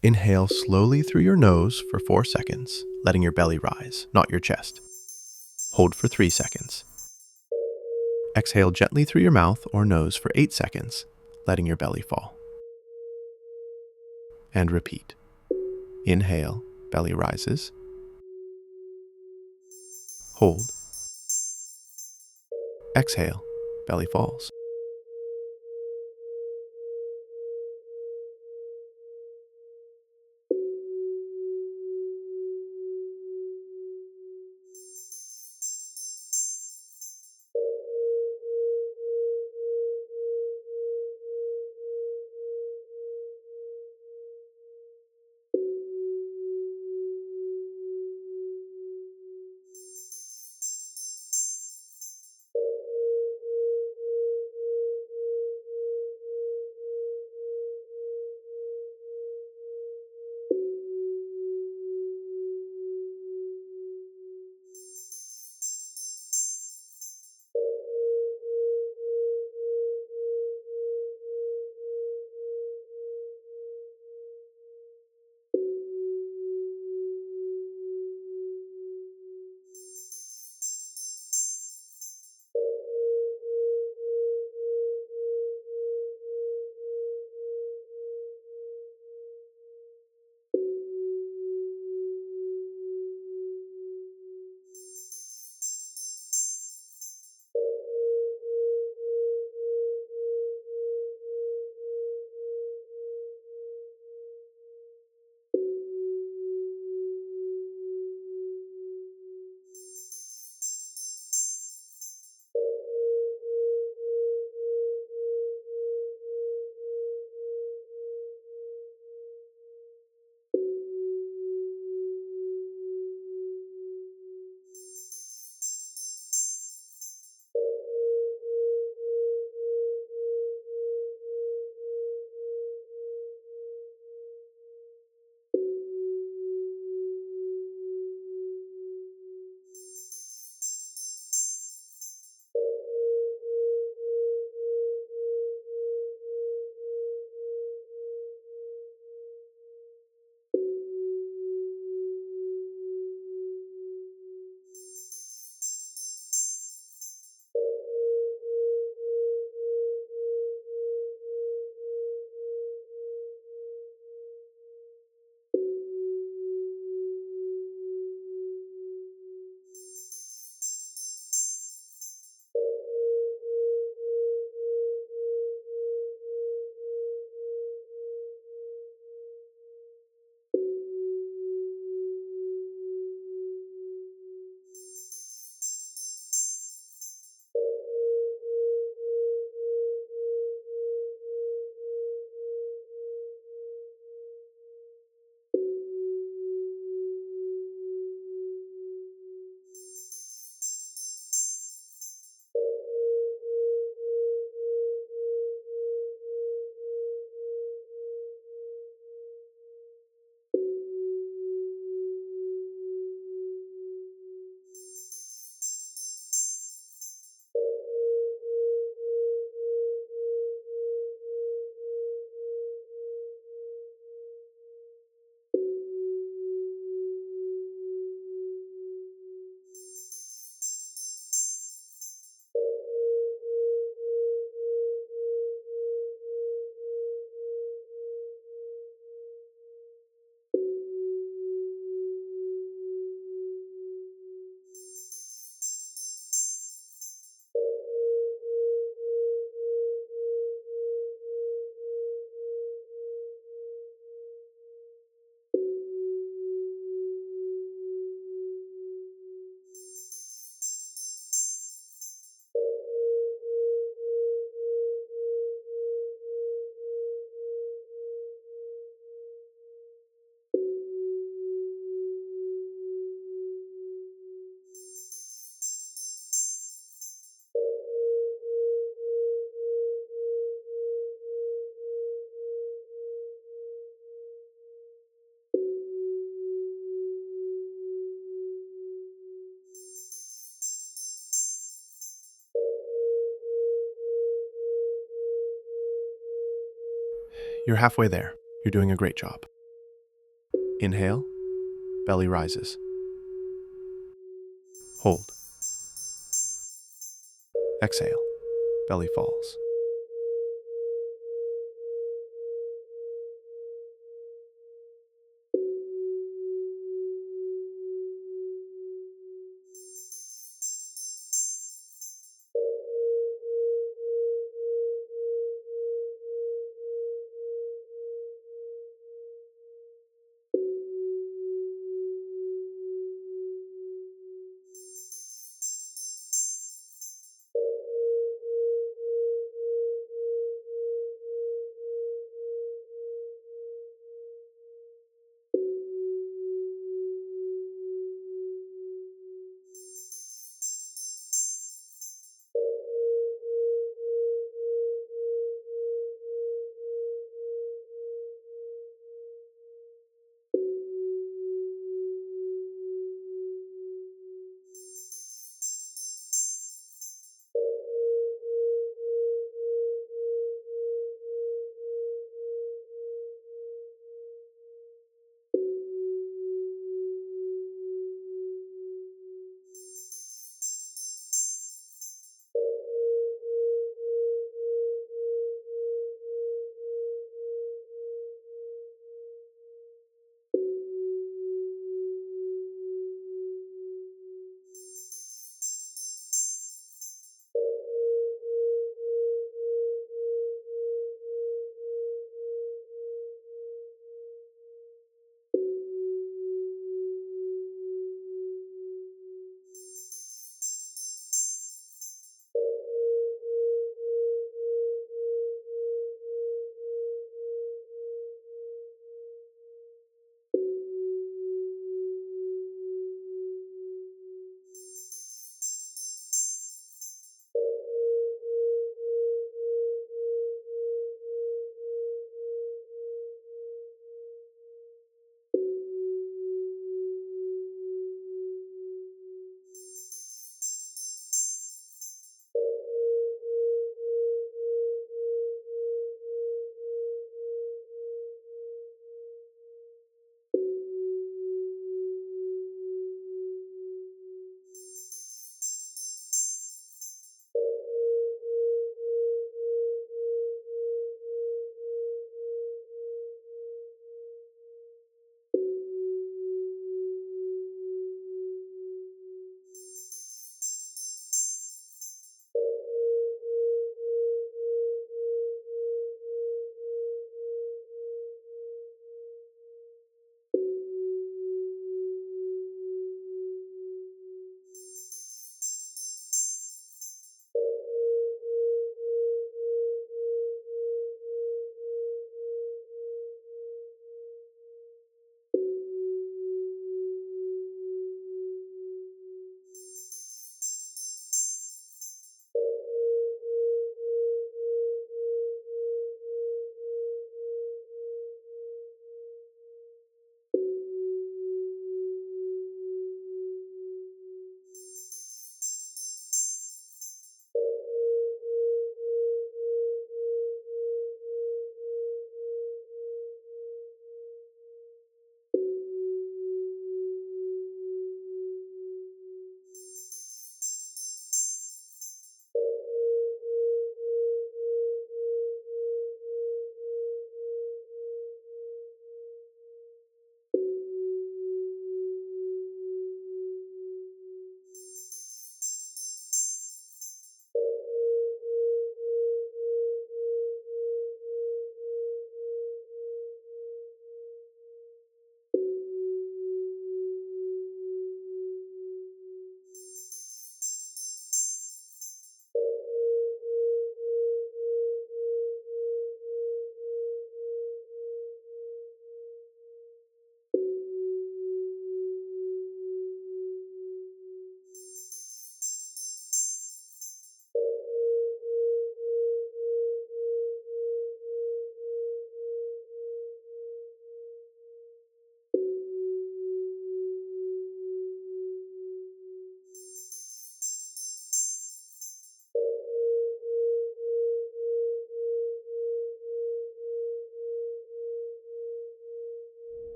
Inhale slowly through your nose for 4 seconds, letting your belly rise, not your chest. Hold for 3 seconds. Exhale gently through your mouth or nose for 8 seconds, letting your belly fall. And repeat. Inhale, belly rises. Hold. Exhale, belly falls. You're halfway there. You're doing a great job. Inhale, belly rises. Hold. Exhale, belly falls.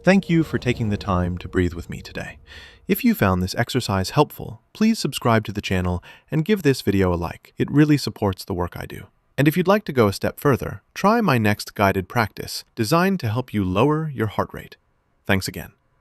Thank you for taking the time to breathe with me today. If you found this exercise helpful, please subscribe to the channel and give this video a like. It really supports the work I do. And if you'd like to go a step further, try my next guided practice designed to help you lower your heart rate. Thanks again.